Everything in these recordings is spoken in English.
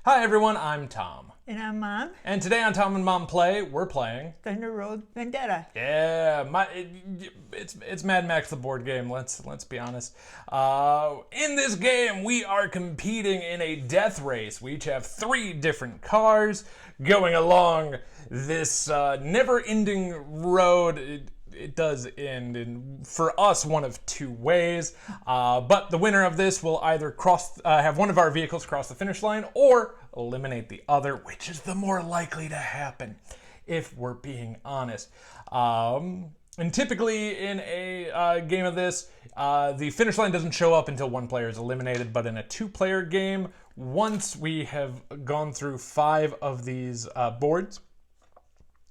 Hi everyone, I'm Tom. And I'm Mom. And today on Tom and Mom Play, we're playing Thunder Road Vendetta. Yeah, it's Mad Max the board game. Let's be honest. In this game, we are competing in a death race. We each have 3 different cars going along this never-ending road. It does end in, for us, one of 2 ways. But the winner of this will either have one of our vehicles cross the finish line or eliminate the other, which is the more likely to happen, if we're being honest. And typically in a game of this, the finish line doesn't show up until one player is eliminated, but in a 2-player game, once we have gone through 5 of these boards,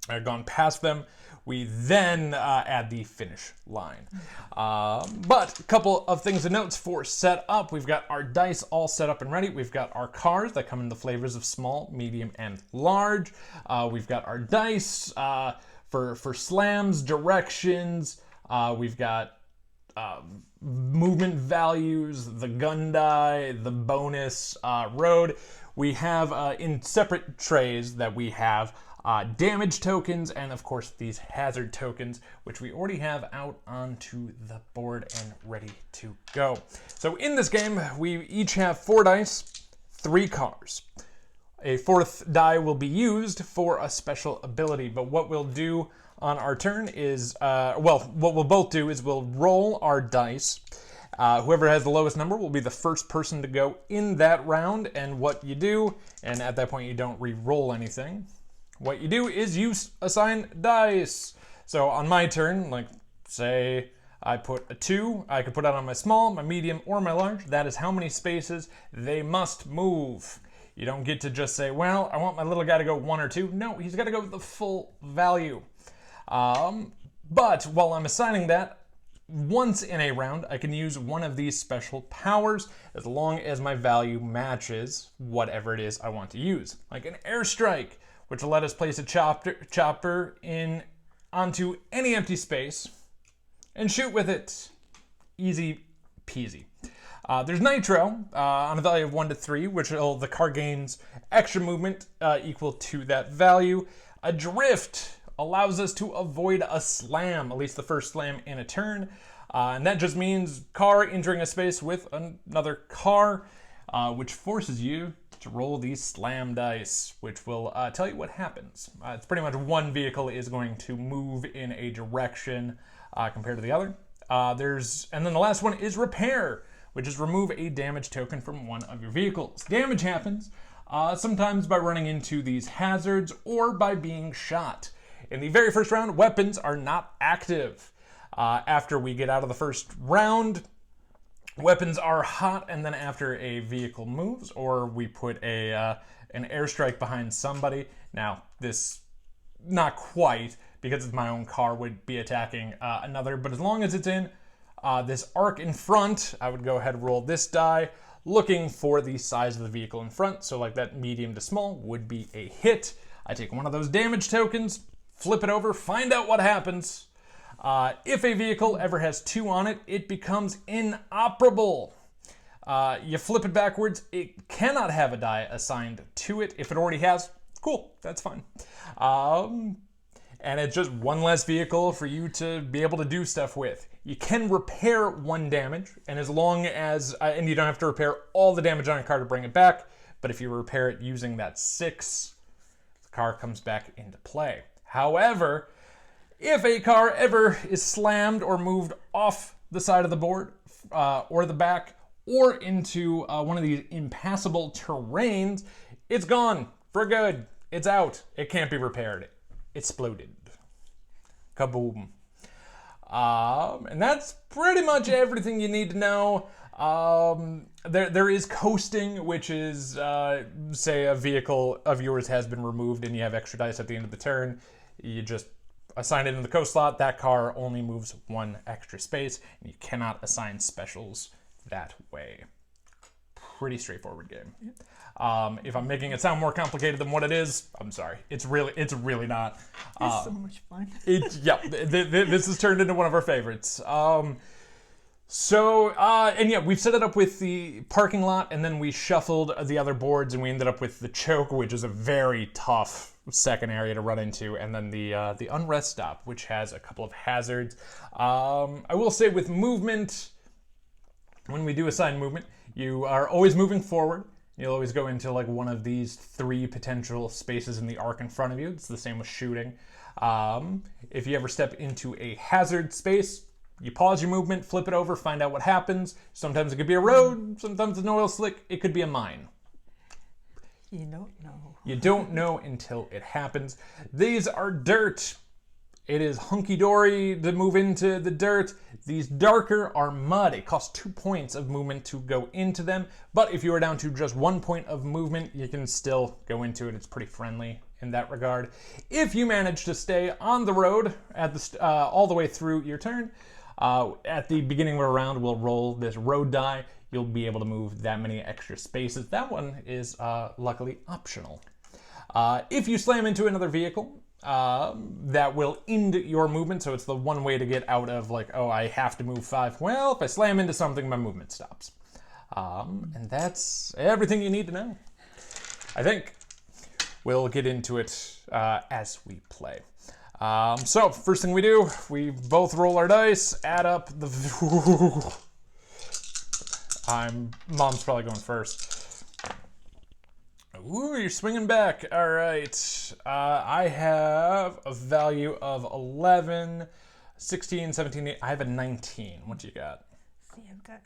or gone past them, we then add the finish line. But a couple of things to note for setup. We've got our dice all set up and ready. We've got our cars that come in the flavors of small, medium, and large. We've got our dice for slams, directions. We've got movement values, the gun die, the bonus road. We have in separate trays that we have damage tokens, and of course these hazard tokens, which we already have out onto the board and ready to go. So in this game, we each have 4 dice, 3 cars. A 4th die will be used for a special ability, but what we'll do on our turn is, what we'll both do is we'll roll our dice. Whoever has the lowest number will be the first person to go in that round, and what you do, and at that point you don't re-roll anything, what you do is you assign dice. So on my turn, like say I put a 2, I could put that on my small, my medium, or my large. That is how many spaces they must move. You don't get to just say, well, I want my little guy to go 1 or 2. No, he's got to go with the full value. But while I'm assigning that, once in a round, I can use one of these special powers as long as my value matches whatever it is I want to use. Like an airstrike, which will let us place a chopper onto any empty space and shoot with it. Easy peasy. There's Nitro on a value of 1 to 3, which the car gains extra movement equal to that value. Adrift allows us to avoid a slam, at least the first slam in a turn. And that just means car entering a space with another car, which forces you to roll these slam dice, which will tell you what happens. It's pretty much one vehicle is going to move in a direction compared to the other. And then the last one is repair, which is remove a damage token from one of your vehicles. Damage happens sometimes by running into these hazards or by being shot. In the very first round, weapons are not active. After we get out of the first round, weapons are hot, and then after a vehicle moves, or we put an airstrike behind somebody. Now, this, not quite, because it's my own car, would be attacking another, but as long as it's in this arc in front, I would go ahead and roll this die, looking for the size of the vehicle in front, so like that medium to small would be a hit. I take one of those damage tokens, flip it over, find out what happens. If a vehicle ever has 2 on it, it becomes inoperable. You flip it backwards, it cannot have a die assigned to it. If it already has, cool, that's fine. And it's just one less vehicle for you to be able to do stuff with. You can repair 1 damage, and as long as, and you don't have to repair all the damage on a car to bring it back, but if you repair it using that 6, the car comes back into play. However, if a car ever is slammed or moved off the side of the board or the back or into one of these impassable terrains, it's gone for good. It's out. It can't be repaired. Exploded. Kaboom. And that's pretty much everything you need to know. There is coasting, which is, say a vehicle of yours has been removed and you have extra dice at the end of the turn. You just assign it in the coast slot. That car only moves 1 extra space, and you cannot assign specials that way. Pretty straightforward game. If I'm making it sound more complicated than what it is, I'm sorry. It's really not. It's so much fun. This has turned into one of our favorites. So, and yeah, we've set it up with the parking lot, and then we shuffled the other boards, and we ended up with the choke, which is a very tough second area to run into, and then the unrest stop, which has a couple of hazards. I will say with movement, when we do assign movement, you are always moving forward. You'll always go into like one of these 3 potential spaces in the arc in front of you. It's the same with shooting. If you ever step into a hazard space, you pause your movement, flip it over, find out what happens. Sometimes it could be a road, sometimes an oil slick, it could be a mine. You don't know. You don't know until it happens. These are dirt. It is hunky-dory to move into the dirt. These darker are mud. It costs 2 points of movement to go into them, but if you are down to just 1 point of movement, you can still go into it. It's pretty friendly in that regard. If you manage to stay on the road at the all the way through your turn, at the beginning of a round, we'll roll this road die. You'll be able to move that many extra spaces. That one is luckily optional. If you slam into another vehicle, that will end your movement, so it's the one way to get out of like, oh, I have to move 5. Well, if I slam into something, my movement stops. And that's everything you need to know. I think we'll get into it as we play. So, first thing we do, we both roll our dice, add up the... Mom's probably going first. Ooh, you're swinging back. All right. I have a value of 11, 16, 17, 18. I have a 19. What you got? See, I've got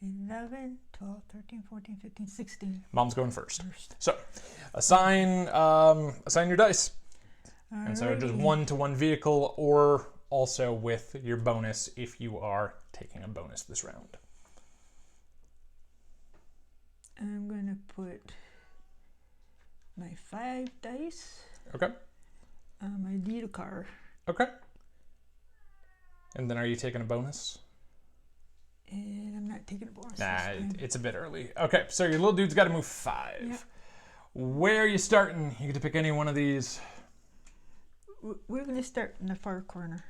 11, 12, 13, 14, 15, 16. Mom's going first. So, assign your dice. Alrighty. And so just 1-to-1 vehicle, or also with your bonus if you are taking a bonus this round. I'm going to put my 5 dice Okay. on my deal car. Okay. And then are you taking a bonus? And I'm not taking a bonus. Nah, this time. it's a bit early. Okay, so your little dude's got to move 5. Yep. Where are you starting? You get to pick any one of these. We're going to start in the far corner.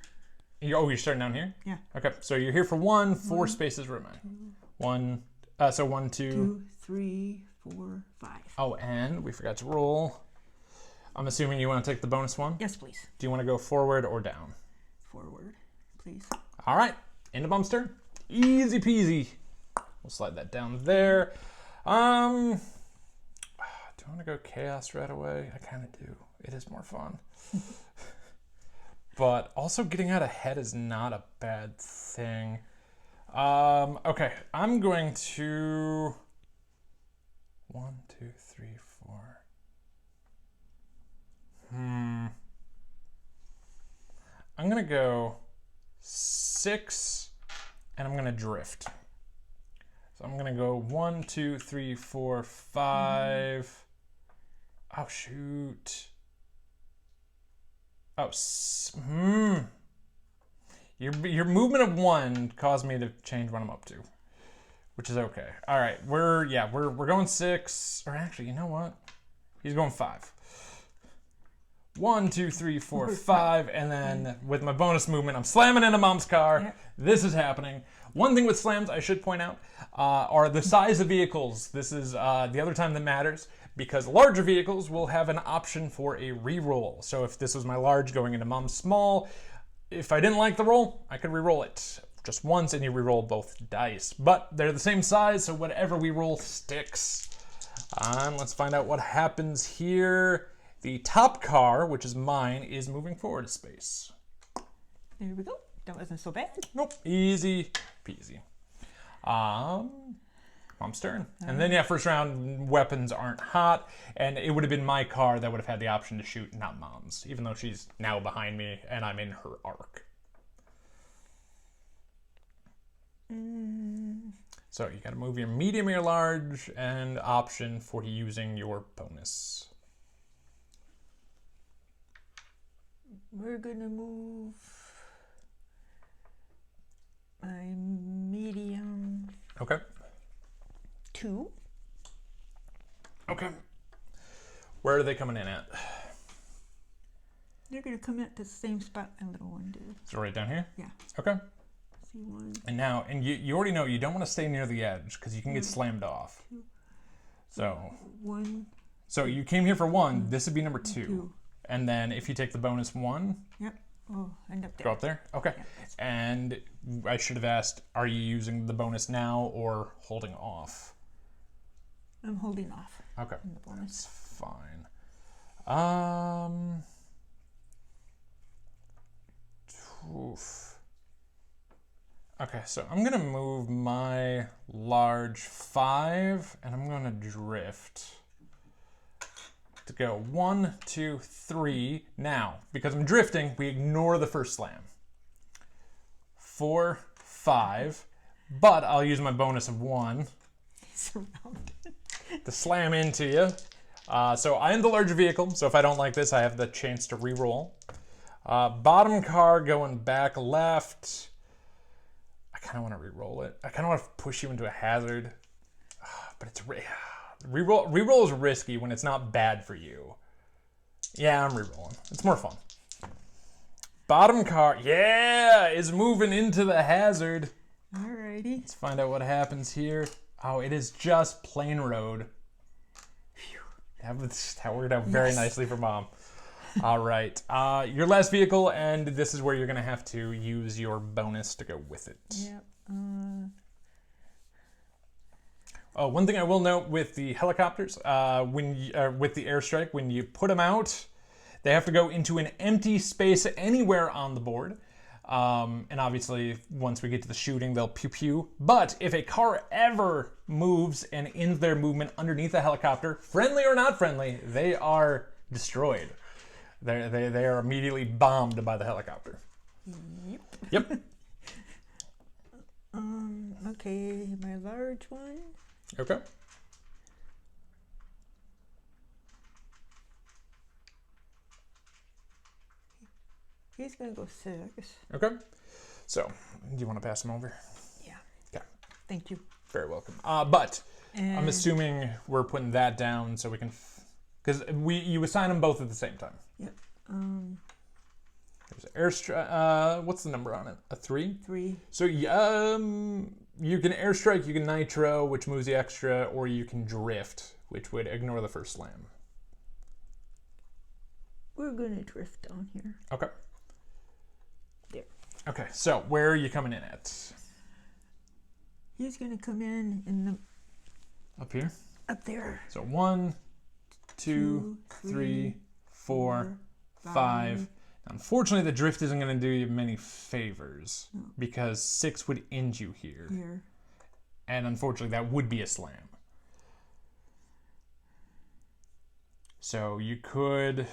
You're starting down here? Yeah. Okay, so you're here for 1, 4 spaces remain. 1, 2. 2, 3, 4, 5. Oh, and we forgot to roll. I'm assuming you want to take the bonus one? Yes, please. Do you want to go forward or down? Forward, please. All right, into Mom's turn. Easy peasy. We'll slide that down there. Do I want to go chaos right away? I kind of do. It is more fun. But also getting out ahead is not a bad thing. Okay, I'm going to 1, 2, 3, 4. I'm gonna go 6, and I'm gonna drift. So I'm gonna go 1, 2, 3, 4, 5. Oh shoot. Oh, Your movement of 1 caused me to change what I'm up to, which is okay. All right, we're going 6, or actually, you know what? He's going 5. 1, 2, 3, 4, 5, and then with my bonus movement, I'm slamming into Mom's car. Yep. This is happening. One thing with slams I should point out are the size of vehicles. This is the other time that matters, because larger vehicles will have an option for a re-roll. So if this was my large going into Mom's small, if I didn't like the roll, I could re-roll it just once, and you re-roll both dice. But they're the same size, so whatever we roll sticks. Let's find out what happens here. The top car, which is mine, is moving forward a space. There we go. That wasn't so bad. Nope, easy peasy. Mom's turn. And then, yeah, first round, weapons aren't hot, and it would have been my car that would have had the option to shoot, not Mom's, even though she's now behind me and I'm in her arc. So you gotta move your medium or your large, and option for using your bonus. We're gonna move my medium Okay. 2. Okay. Where are they coming in at? They're gonna come at the same spot my little one did. So right down here? Yeah. Okay. 1. And now, and you already know you don't want to stay near the edge because you can get slammed off. 2. So 1. so you came here for 1. This would be number 2. 2. And then if you take the bonus 1, Yep. Oh, end up there. go up there. Okay. Yep, that's And I should have asked, are you using the bonus now or holding off? I'm holding off Okay. on the bonus. Fine. Oof. Okay, so I'm gonna move my large 5, and I'm gonna drift to go 1, 2, 3. Now, because I'm drifting, we ignore the first slam. 4, 5, but I'll use my bonus of 1 Surrounded. to slam into you. So I am the larger vehicle, so if I don't like this, I have the chance to re-roll. Bottom car going back left. I kind of want to re-roll it. I kind of want to push you into a hazard, but it's re-roll. Re-roll is risky when it's not bad for you. Yeah, I'm re-rolling. It's more fun. Bottom car, yeah, is moving into the hazard. Alrighty. Let's find out what happens here. Oh, it is just plain road. That worked out very nicely for Mom. All right. Your last vehicle, and this is where you're going to have to use your bonus to go with it. Yep. Oh, one thing I will note with the helicopters, with the airstrike, when you put them out, they have to go into an empty space anywhere on the board. And obviously, once we get to the shooting, they'll pew-pew. But if a car ever moves and ends their movement underneath a helicopter, friendly or not friendly, they are destroyed. They are immediately bombed by the helicopter. Yep. Okay, my large one. Okay. He's gonna go 6. Okay. So, do you want to pass them over? Yeah. Okay. Thank you. Very welcome. But I'm And- assuming we're putting that down so we can, because you assign them both at the same time. Yep. There's airstrike. What's the number on it? A 3? 3. So you can airstrike, you can nitro, which moves the extra, or you can drift, which would ignore the first slam. We're gonna drift down here. Okay. There. Okay. So where are you coming in at? He's gonna come in the Up here. up there. So 1, 2, 3, 4, 5. Unfortunately, the drift isn't going to do you many favors because 6 would end you here. Here. And unfortunately, that would be a slam. So you could,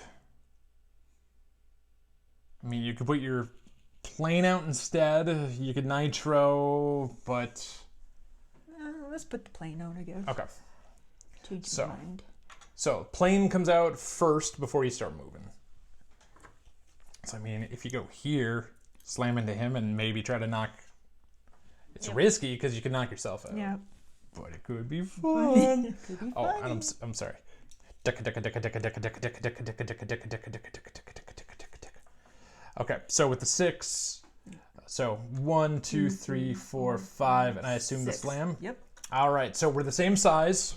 you could put your plane out instead. You could nitro, but... Let's put the plane out, I guess. Okay. Change So- my mind. So plane comes out first before you start moving. So if you go here, slam into him and maybe try to knock... It's risky because you can knock yourself out. Yeah. But it could be fun. Could be Oh, funny. and I'm sorry. Okay, so with the 6, so 1, 2, 3, 4, 5, and I assume the 6. slam. Yep. All right, so we're the same size.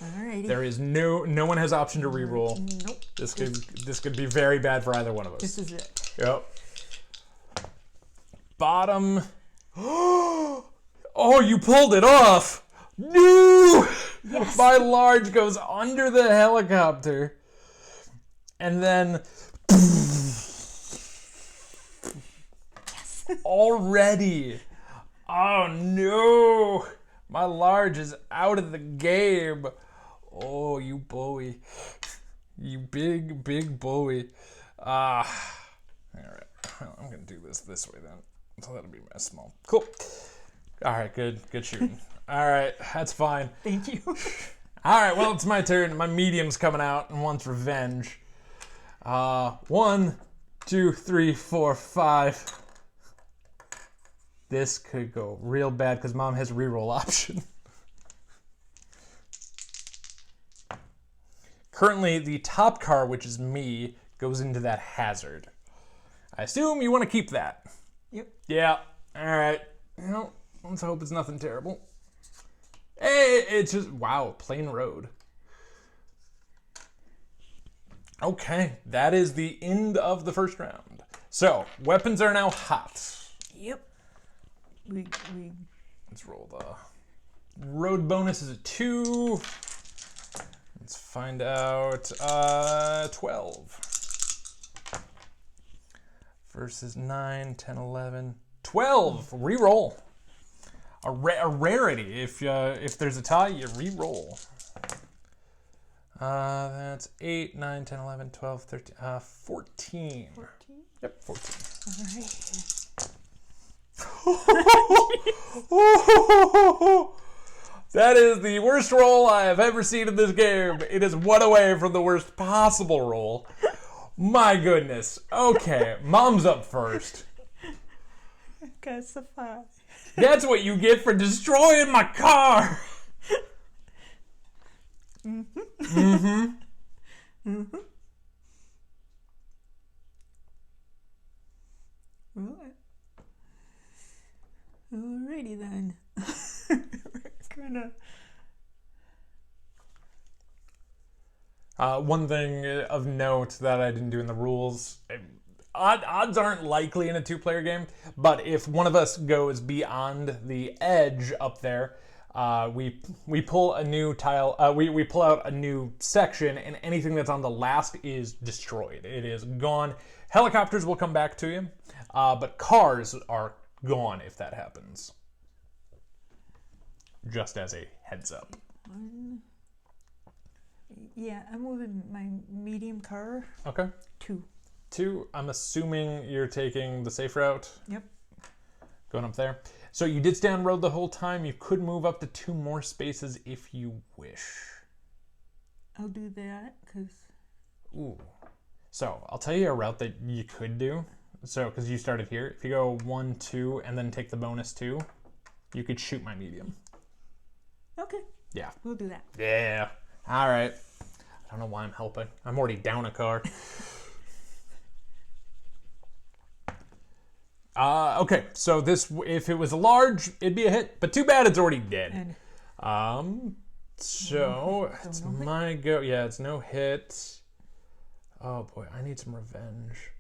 Alrighty. There is no one has option to re-roll. Nope. This could be very bad for either one of us. This is it. Yep. Bottom. Oh, you pulled it off. No! Yes. My large goes under the helicopter. And then already. Oh no. My large is out of the game. Oh, you bully. You big bully. All right. Well, I'm going to do this way then. So that'll be my small. Cool. All right, good shooting. All right, that's fine. Thank you. All right, well, it's my turn. My medium's coming out and wants revenge. 1, 2, 3, 4, 5. This could go real bad because Mom has a reroll option. Currently, the top car, which is me, goes into that hazard. I assume you want to keep that. Yep. Yeah, Alright. Well, let's hope it's nothing terrible. Hey, it's just, wow, plain road. Okay, that is the end of the first round. So, weapons are now hot. Yep. We Let's roll the road bonus is a 2. Let's find out 12. Versus 9, 10, 11, 12. Reroll. A rarity. If there's a tie, you re-roll. That's 8, 9, 10, 11, 12, 13, 14. 14. Yep, 14. All right. That is the worst roll I have ever seen in this game. It is one away from the worst possible roll. My goodness. Okay, Mom's up first. That's a 5. That's what you get for destroying my car. Alrighty then. We're gonna. One thing of note that I didn't do in the rules, odds aren't likely in a 2-player game, but if one of us goes beyond the edge up there, we pull a new tile, we pull out a new section, and anything that's on the last is destroyed. It is gone. Helicopters will come back to you, but cars are gone if that happens. Just as a heads up. Yeah, I'm moving my medium car. Okay. 2. 2, I'm assuming you're taking the safe route. Yep. Going up there. So you did stay on road the whole time. You could move up to 2 more spaces if you wish. I'll do that because. Ooh. So I'll tell you a route that you could do. So, because you started here. If you go 1, 2, and then take the bonus 2, you could shoot my medium. Okay. Yeah. We'll do that. Yeah. All right. I don't know why I'm helping. I'm already down a car. Okay, so this, if it was a large, it'd be a hit, but too bad it's already dead. So it's my go. Yeah, it's no hit. Oh boy, I need some revenge.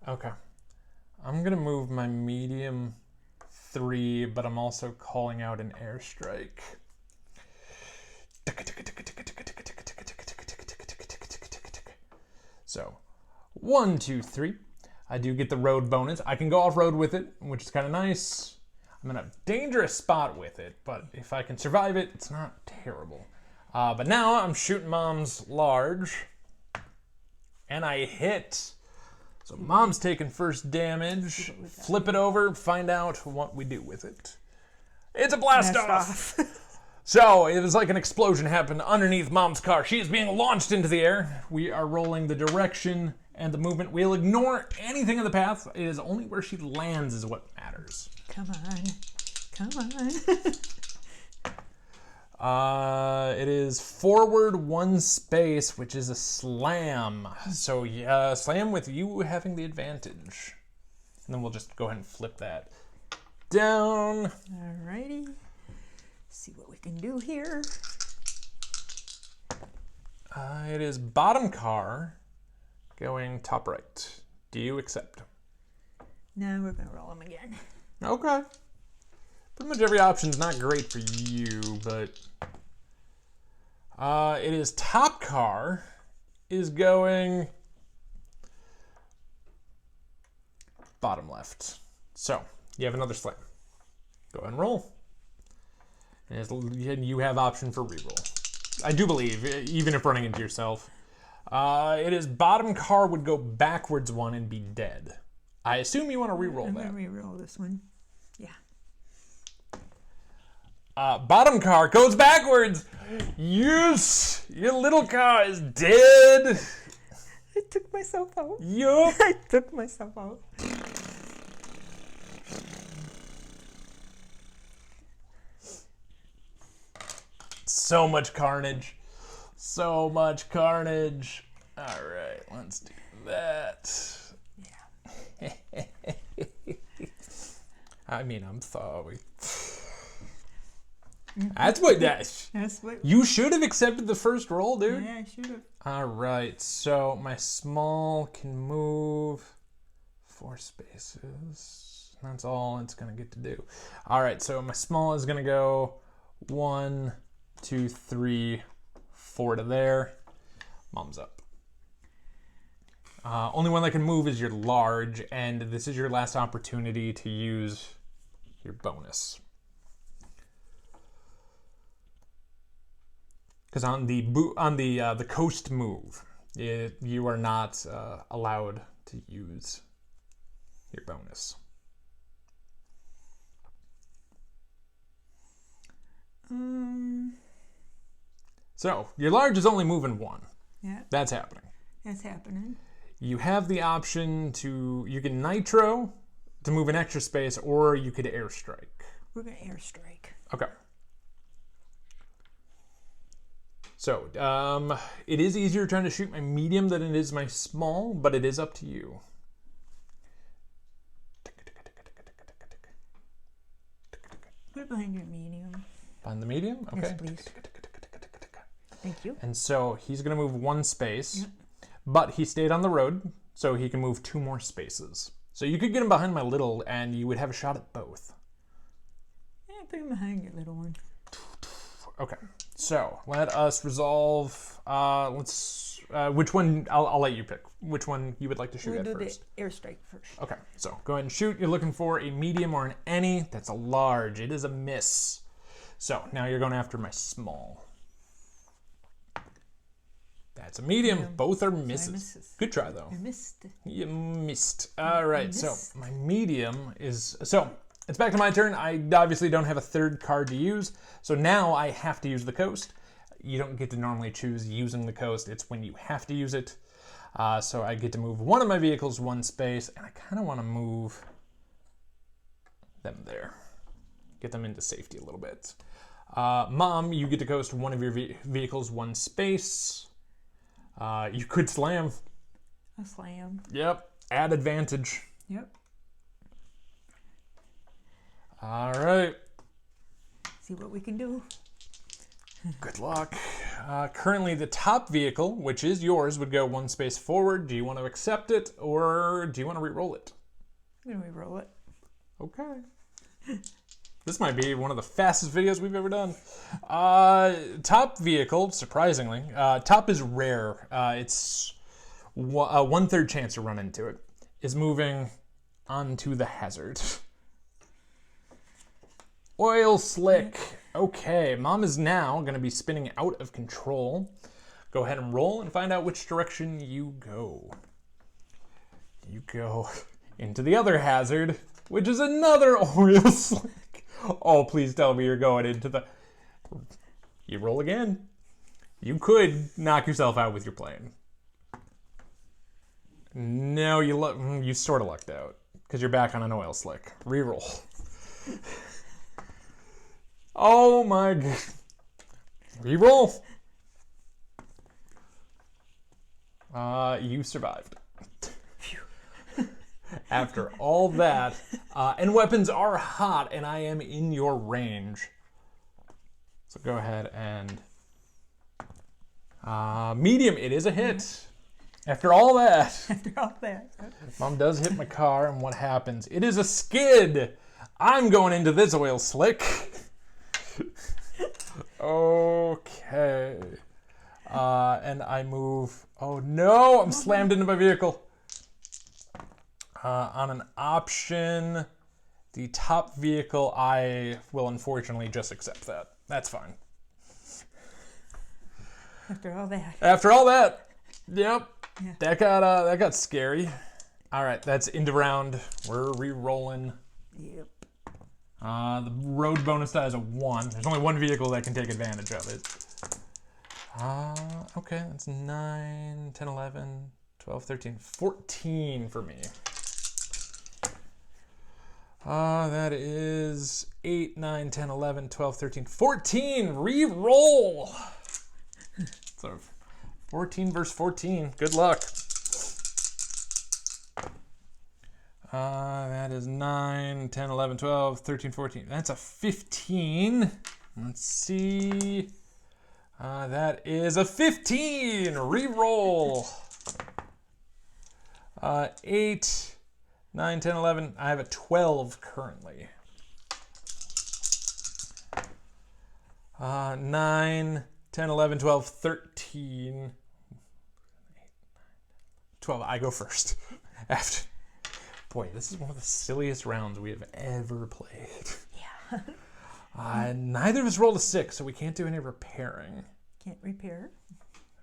Okay, I'm gonna move my medium 3, but I'm also calling out an airstrike. So, 1, 2, 3. I do get the road bonus. I can go off-road with it, which is kind of nice. I'm in a dangerous spot with it, but if I can survive it, it's not terrible. But now I'm shooting Mom's large, and I hit. So Mom's taking first damage. Flip it over, find out what we do with it. It's a blast off. So it was like an explosion happened underneath Mom's car. She is being launched into the air. We are rolling the direction and the movement. We'll ignore anything in the path. It is only where she lands is what matters. Come on. Come on. It is forward 1 space, which is a slam. So yeah, slam with you having the advantage. And then we'll just go ahead and flip that down. Alrighty. See what we can do here. It is bottom car going top right. Do you accept? Now we're gonna roll them again. Okay. Pretty much every option's not great for you, but it is top car is going bottom left. So you have another slam. Go ahead and roll. And you have option for reroll. I do believe, even if running into yourself. It is bottom car would go backwards 1 and be dead. I assume you want to reroll I'm that. gonna reroll this one. Yeah. Bottom car goes backwards. Yes, your little car is dead. I took myself out. Yup. I took myself out. So much carnage. So much carnage. All right, let's do that. Yeah. I mean, I'm sorry. That's what. you should have accepted the first roll, dude. Yeah, I should have. All right, so my small can move 4 spaces. That's all it's gonna get to do. All right, so my small is gonna go 1, 2, 3, 4 to there. Mom's up. Only one that can move is your large, and this is your last opportunity to use your bonus. Because on the coast move, you are not allowed to use your bonus. So your large is only moving 1. Yeah. That's happening. That's happening. You have the option you can nitro to move an extra space, or you could airstrike. We're gonna airstrike. Okay. So, it is easier trying to shoot my medium than it is my small, but it is up to you. Put it behind your medium. Find the medium? Okay. Yes, please. Thank you. And so he's going to move 1 space, Yep. but he stayed on the road, so he can move 2 more spaces. So you could get him behind my little, and you would have a shot at both. Yeah, put him behind your little one. Okay. So let us resolve. Which one? I'll let you pick. Which one you would like to shoot We'll at do first? the airstrike first. Okay. So go ahead and shoot. You're looking for a medium or an any. That's a large. It is a miss. So now you're going after my small. That's a medium. Both are misses. misses. Good try though. I missed. You missed. All right. missed. So my medium is It's back to my turn. I obviously don't have a third card to use, so now I have to use the coast. You don't get to normally choose using the coast. It's when you have to use it. So I get to move one of my vehicles 1 space, and I kind of want to move them there. Get them into safety a little bit. Mom, you get to coast one of your vehicles 1 space. You could slam. A slam. Yep. Add advantage. Yep. All right. See what we can do. Good luck. Currently, the top vehicle, which is yours, would go 1 space forward. Do you want to accept it, or do you want to re-roll it? I'm gonna re-roll it. Okay. This might be one of the fastest videos we've ever done. Top vehicle, surprisingly, top is rare. It's a 1/3 chance to run into it. Is moving onto the hazard. Oil slick. Okay, Mom is now going to be spinning out of control. Go ahead and roll and find out which direction you go. You go into the other hazard, which is another oil slick. Oh, please tell me you're going into the... You roll again. You could knock yourself out with your plane. No, you sort of lucked out because you're back on an oil slick. Reroll. Oh my god. Reroll. You survived. After all that, and weapons are hot, and I am in your range. So go ahead and medium. It is a hit. After all that. After all that. Mom does hit my car, and what happens? It is a skid. I'm going into this oil slick. Okay. And I move. Oh no, I'm slammed into my vehicle. On an option, the top vehicle, I will unfortunately just accept that. That's fine. After all that. After all that, yep, Yeah. that got scary. All right, that's into round. We're re-rolling. Yep. The road bonus die is a 1. There's only 1 vehicle that can take advantage of it. Okay, that's 9, 10, 11, 12, 13, 14 for me. That is 8, 9, 10, 11, 12, 13, 14. Re-roll. So 14 versus 14. Good luck. That is 9, 10, 11, 12, 13, 14. That's a 15. Let's see. That is a 15. Reroll. 8, 9, 10, 11. I have a 12 currently. 9, 10, 11, 12, 13. 12. I go first. After. Boy, this is one of the silliest rounds we have ever played. Yeah. Neither of us rolled a 6, so we can't do any repairing. Can't repair.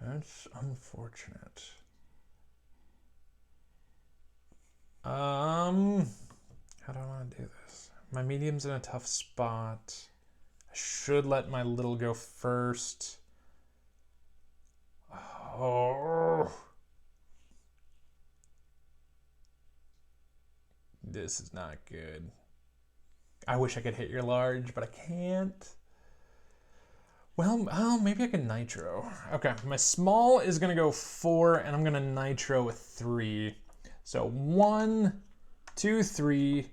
That's unfortunate. How do I want to do this? My medium's in a tough spot. I should let my little go first. Oh. This is not good. I wish I could hit your large, but I can't. Well, maybe I can nitro. Okay, my small is going to go 4, and I'm going to nitro a 3. So 1, 2, 3,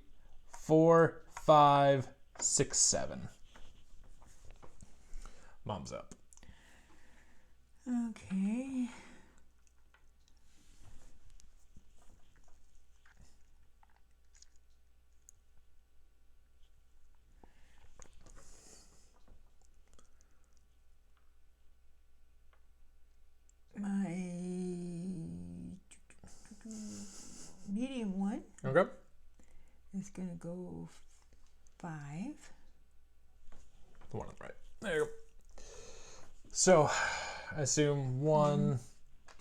4, 5, 6, 7. Mom's up. Okay. My medium one Okay. is going to go 5. The one on the right. There you go. So, I assume 1,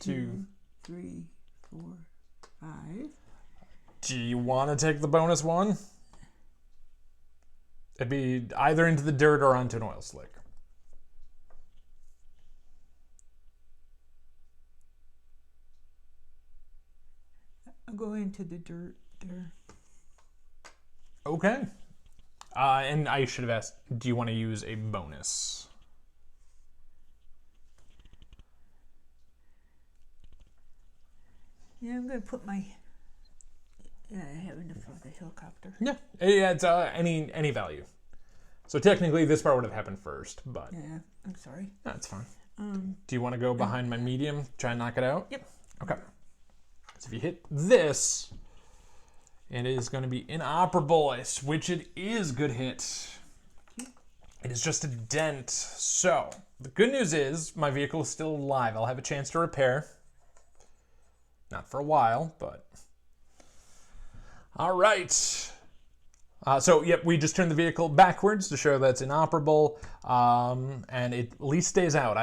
2. 3, 4, 5. Do you want to take the bonus one? It'd be either into the dirt or onto an oil slick. I'll go into the dirt there. Okay. And I should have asked, do you want to use a bonus? Yeah, I'm going to put my... Yeah, I have enough for the helicopter. Yeah, it's any value. So technically this part would have happened first, but... Yeah, I'm sorry. That's fine. Do you want to go behind my medium, try and knock it out? Yep. Okay. So if you hit this, it is going to be inoperable, which it is. Good hit. It is just a dent. So the good news is my vehicle is still alive. I'll have a chance to repair. Not for a while, but... All right. Yep, we just turned the vehicle backwards to show that it's inoperable, and it at least stays out.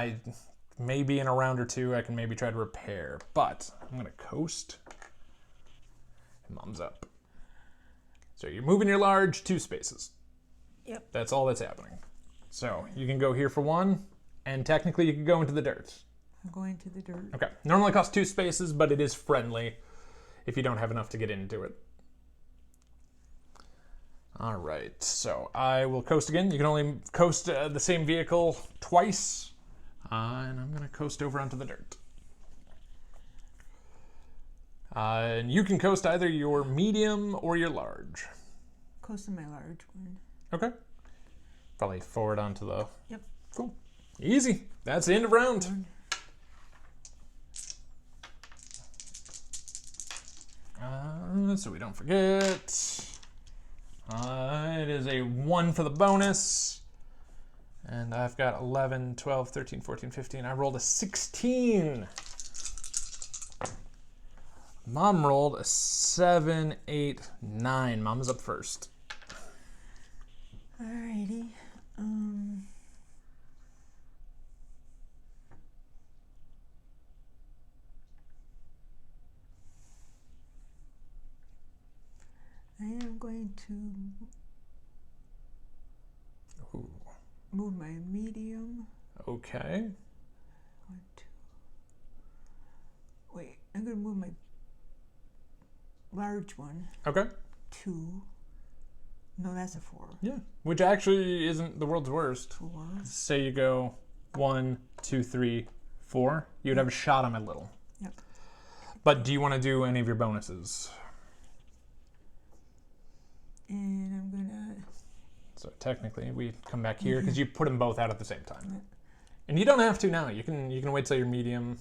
Maybe in a round or two, I can maybe try to repair, but I'm going to coast. And Mom's up. So you're moving your large 2 spaces. Yep. That's all that's happening. So you can go here for 1, and technically you can go into the dirt. I'm going to the dirt. Okay. Normally costs 2 spaces, but it is friendly if you don't have enough to get into it. All right. So I will coast again. You can only coast the same vehicle twice. And I'm going to coast over onto the dirt. And you can coast either your medium or your large. Coasting my large one. Okay. Probably forward onto the... Yep. Cool. Easy. That's the end of round. So we don't forget. It is a 1 for the bonus. And I've got 11, 12, 13, 14, 15. I rolled a 16. Mom rolled a 7, 8, 9. Mom is up first. Alrighty. I am going to Ooh. move my medium. Okay. 1, 2. Wait, I'm going to move my large one. Okay. 2. No, that's a 4. Yeah. Which actually isn't the world's worst. 4. Say you go 1, 2, 3, 4. You'd have a shot on my little. Yep. But do you want to do any of your bonuses? And I'm gonna. So technically, we come back here because you put them both out at the same time. Yep. And you don't have to now. You can wait till you're medium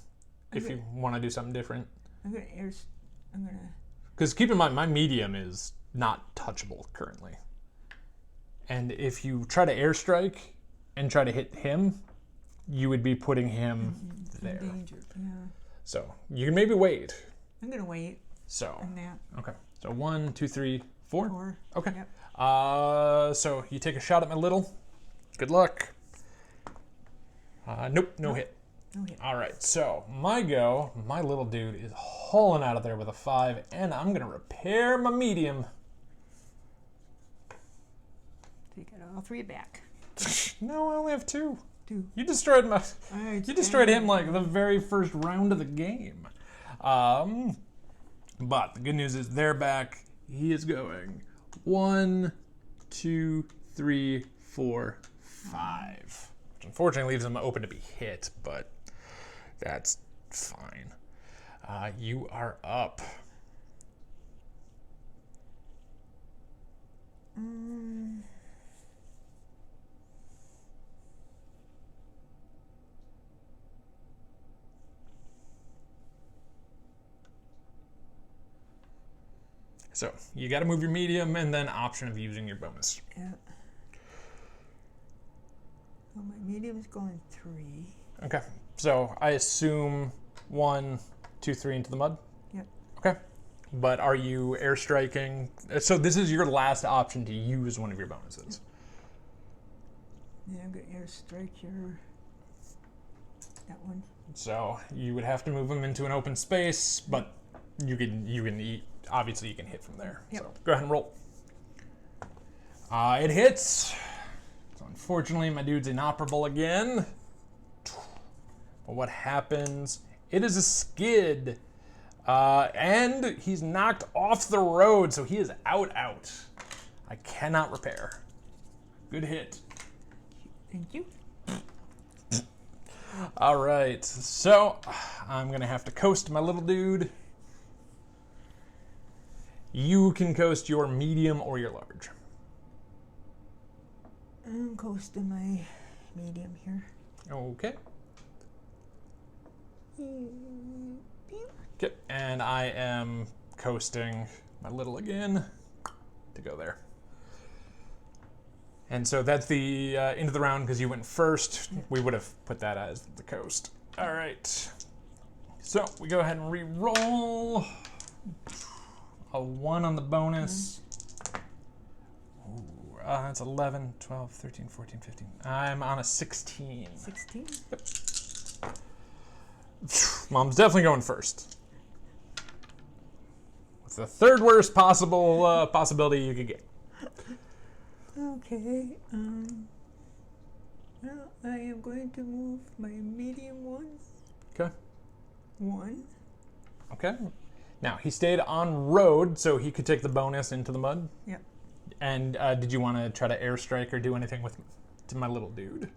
if Okay. you want to do something different. I'm gonna Because keep in mind, my medium is not touchable currently. And if you try to airstrike and try to hit him, you would be putting him there. in danger. Yeah. So you can maybe wait. I'm gonna wait So on that. okay. So 1, 2, 3, 4. 4. Okay. Yep. So you take a shot at my little. Good luck. Nope, no hit. No hit. All right, so my little dude is hauling out of there with a 5, and I'm gonna repair my medium. Take it all 3 back. No, I only have 2. 2. You destroyed my. Alright. You destroyed him like the very first round of the game. But the good news is they're back. He is going 1, 2, 3, 4, 5. Which unfortunately leaves him open to be hit, but that's fine. You are up. So you got to move your medium and then option of using your bonus. Yeah. Well, my medium's going 3. Okay. So I assume 1, 2, 3 into the mud? Yep. Okay. But are you airstriking? So this is your last option to use one of your bonuses. Yeah, I'm gonna airstrike that one. So you would have to move them into an open space, but you can eat. Obviously, you can hit from there. Yep. So go ahead and roll. It hits. So unfortunately, my dude's inoperable again. But what happens? It is a skid. And he's knocked off the road, so he is out. I cannot repair. Good hit. Thank you. All right, so I'm going to have to coast my little dude. You can coast your medium or your large. I'm coasting my medium here. Okay. Okay, and I am coasting my little again to go there. And so that's the end of the round because you went first. We would have put that as the coast. All right. So we go ahead and re-roll. A 1 on the bonus. Ooh, that's 11, 12, 13, 14, 15. I'm on a 16. 16? Yep. Mom's definitely going first. What's the third worst possible possibility you could get? Okay. Well, I am going to move my medium one. Okay. 1. Okay. Now, he stayed on road, so he could take the bonus into the mud. Yep. And did you want to try to airstrike or do anything to my little dude?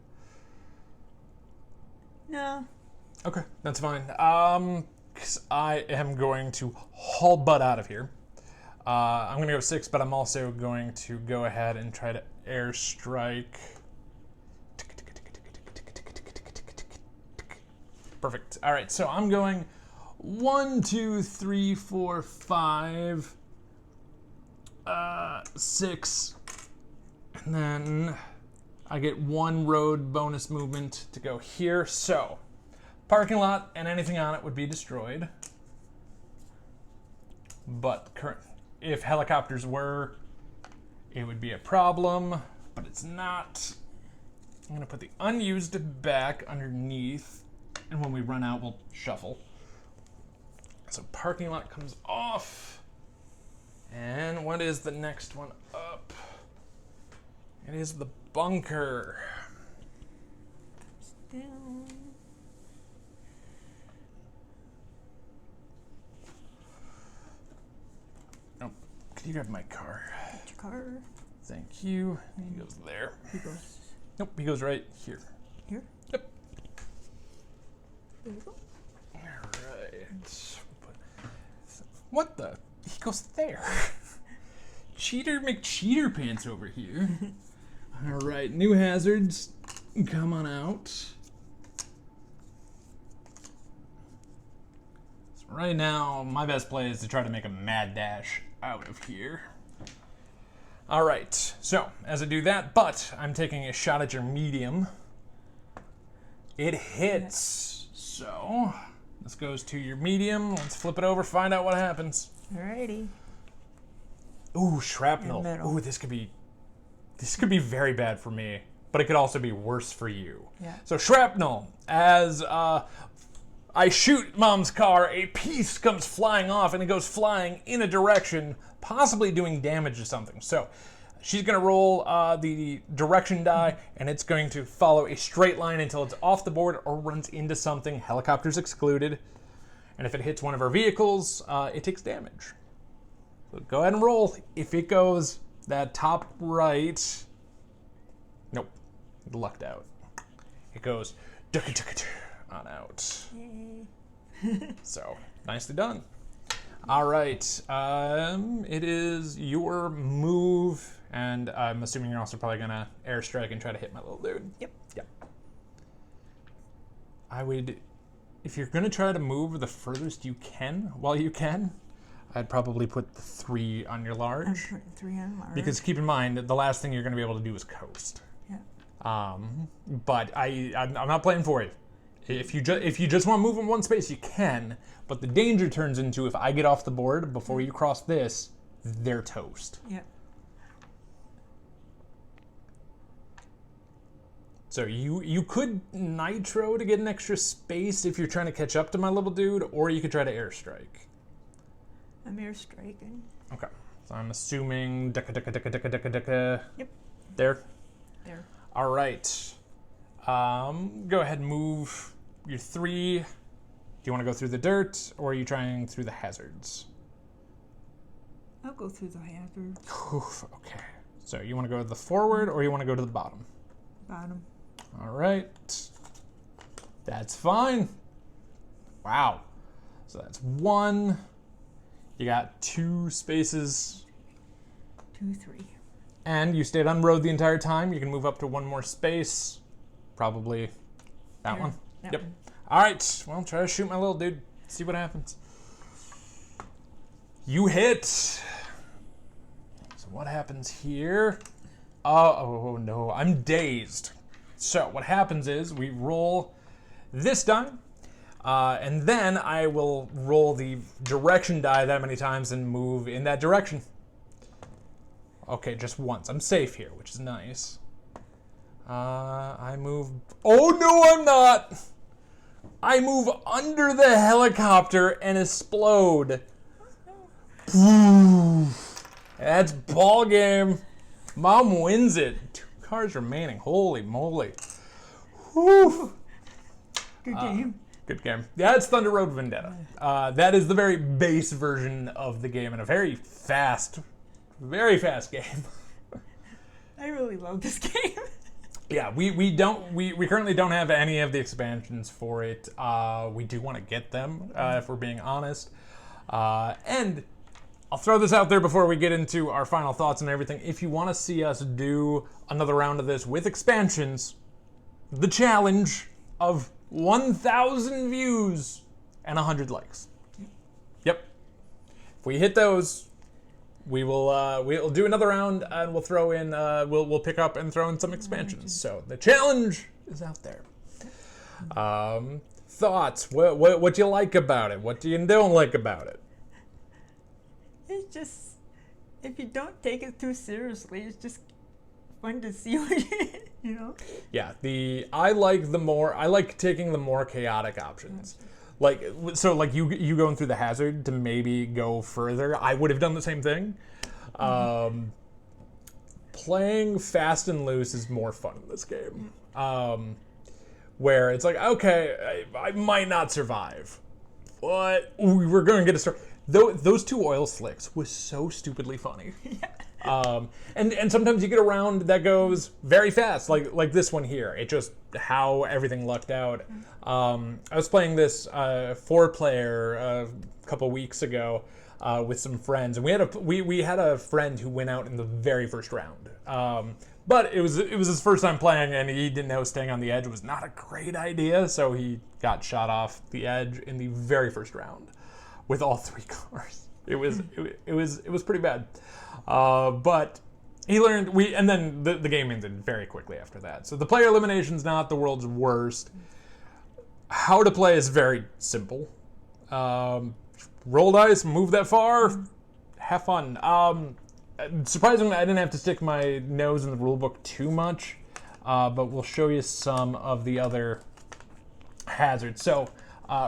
No. Okay, that's fine. 'Cause I am going to haul butt out of here. I'm going to go 6, but I'm also going to go ahead and try to airstrike. Perfect. All right, so I'm going 1, 2, 3, 4, 5, 6, and then I get 1 road bonus movement to go here. So parking lot and anything on it would be destroyed. But if helicopters were, it would be a problem, but it's not. I'm gonna put the unused back underneath, and when we run out, we'll shuffle. So parking lot comes off. And what is the next one up? It is the bunker. Down. Oh, could you grab my car? Get your car. Thank you. He goes there. He goes Nope, he goes right here. here. Yep. There you go. Alright. What the? He goes there. Cheater McCheater Pants over here. Alright, new hazards. Come on out. So right now, my best play is to try to make a mad dash out of here. Alright, so as I do that, but I'm taking a shot at your medium. It hits. So this goes to your medium. Let's flip it over, find out what happens. Alrighty. Ooh, shrapnel. Ooh, this could be very bad for me, but it could also be worse for you. Yeah. So shrapnel, as I shoot Mom's car, a piece comes flying off, and it goes flying in a direction, possibly doing damage to something. So she's going to roll the direction die, and it's going to follow a straight line until it's off the board or runs into something. Helicopters excluded. And if it hits one of our vehicles, it takes damage. So go ahead and roll. If it goes that top right, nope, lucked out. It goes on out. Yay. So nicely done. All right, it is your move, and I'm assuming you're also probably gonna airstrike and try to hit my little dude. Yep. Yep. I would, if you're gonna try to move the furthest you can, while you can, I'd probably put the 3 on your large. I'm putting 3 on large. Because keep in mind, the last thing you're gonna be able to do is coast. Yeah. But I'm not playing for you. If you just want to move in one space, you can. But the danger turns into if I get off the board before you cross this, they're toast. Yeah. So you could nitro to get an extra space if you're trying to catch up to my little dude, or you could try to airstrike. I'm airstriking. Okay. So I'm assuming Yep. There. There. All right. Go ahead and move your 3. Do you want to go through the dirt, or are you trying through the hazards? I'll go through the hazard. Oof, okay. So you want to go to the forward, or you want to go to the bottom? Bottom. All right. That's fine. Wow. So that's 1. You got 2 spaces. 2, 3. And you stayed on road the entire time. You can move up to 1 more space. Probably that There. one. That Yep. one. All right. Well, try to shoot my little dude. See what happens. You hit. So what happens here? Oh no, I'm dazed. So what happens is we roll this die, and then I will roll the direction die that many times and move in that direction. Okay, just once. I'm safe here, which is nice. I move... Oh, no, I'm not! I move under the helicopter and explode. That's ball game. Mom wins it. 2 cars remaining. Holy moly. Whew. Good game. Good game. Yeah, it's Thunder Road Vendetta. That is the very base version of the game and a very fast game. I really love this game. Yeah, we currently don't have any of the expansions for it. We do want to get them, if we're being honest. And I'll throw this out there before we get into our final thoughts and everything. If you want to see us do another round of this with expansions, the challenge of 1,000 views and 100 likes. Yep. If we hit those, we'll do another round and we'll throw in we'll pick up and throw in some expansions. So the challenge is out there. Thoughts? What do you like about it? What do you don't like about it? It's just, if you don't take it too seriously, it's just fun to see what you know? Yeah, I like taking the more chaotic options. Like, so like you going through the hazard to maybe go further. I would have done the same thing. Playing fast and loose is more fun in this game. Where it's like, okay, I might not survive, but we're going to get a start. Those 2 oil slicks was so stupidly funny. And sometimes you get a round that goes very fast, like this one here. It just how everything lucked out. I was playing this 4-player a couple weeks ago with some friends, and we had a friend who went out in the very first round. But it was his first time playing, and he didn't know staying on the edge was not a great idea, so he got shot off the edge in the very first round with all 3 cars. It was pretty bad, but he learned. And then the game ended very quickly after that. So the player elimination's not the world's worst. How to play is very simple. Roll dice, move that far, have fun. Surprisingly, I didn't have to stick my nose in the rulebook too much, but we'll show you some of the other hazards. So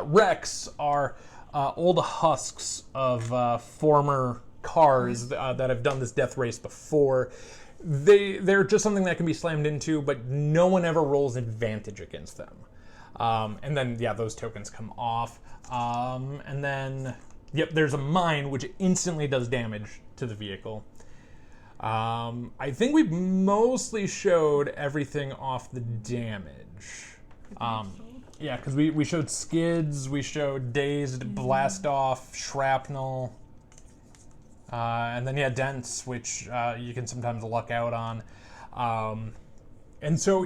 wrecks are old husks of former cars that have done this death race before. They're just something that can be slammed into, but no one ever rolls advantage against them. And then, yeah, those tokens come off. And then, yep, there's a mine, which instantly does damage to the vehicle. I think we mostly showed everything off the damage. Yeah, because we showed skids, we showed dazed, blast off, shrapnel, and then, yeah, dents, which you can sometimes luck out on. And so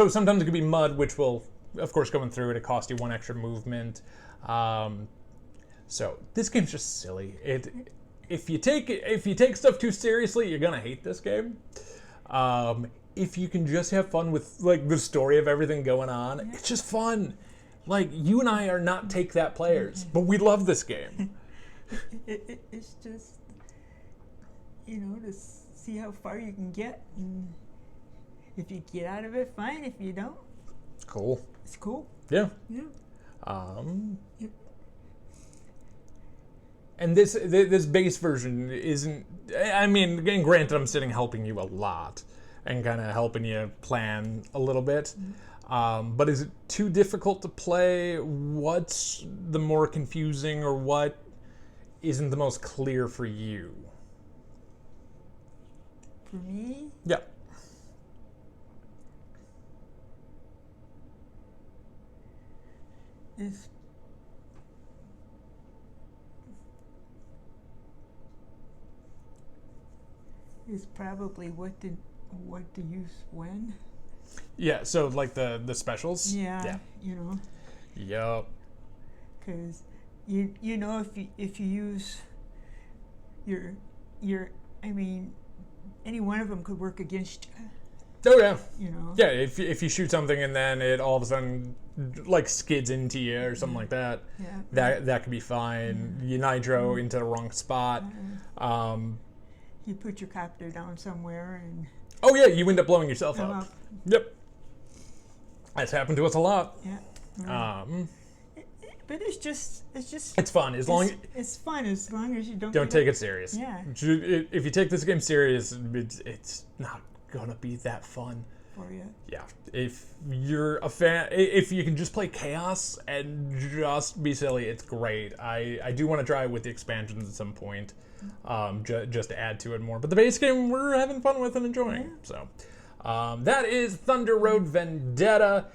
sometimes it could be mud, which will, of course, going through it cost you 1 extra movement. So this game's just silly. If you take stuff too seriously, you're gonna hate this game. If you can just have fun with like the story of everything going on, it's just fun. Like, you and I are not take that players, but we love this game. It's just, to see how far you can get. And if you get out of it, fine. If you don't, Cool. it's cool. Yeah. Yeah. And this base version isn't. I mean, again, granted, I'm sitting helping you a lot and kind of helping you plan a little bit. But is it too difficult to play? What's the more confusing, or what isn't the most clear for you? For me, Yeah. is probably what to use when. Yeah. So like the specials. Yeah. Yeah. Yup. Because if you use your I mean, any one of them could work against you. Oh yeah. Yeah, if you shoot something and then it all of a sudden like skids into you or something like that, that could be fine. You nitro into the wrong spot. You put your copter down somewhere and. Oh yeah, you end up blowing yourself up. Yep. That's happened to us a lot. Yeah. But it's fun as long it's fun as long as you don't take it serious. Yeah. If you take this game serious, it's not gonna be that fun for you. Yeah. If you're a fan, if you can just play chaos and just be silly, it's great. I do want to try it with the expansions at some point, just to add to it more. But the base game we're having fun with and enjoying. Yeah. So that is Thunder Road Vendetta.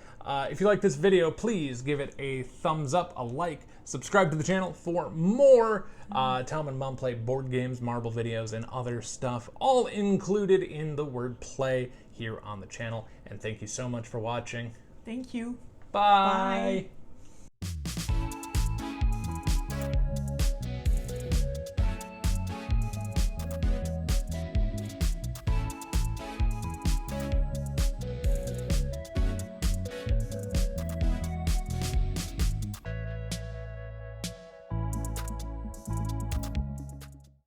If you like this video, please give it a thumbs up, a like, subscribe to the channel for more Tom and Mom play board games, marble videos, and other stuff, all included in the word play here on the channel. And thank you so much for watching. Thank you. Bye. Bye.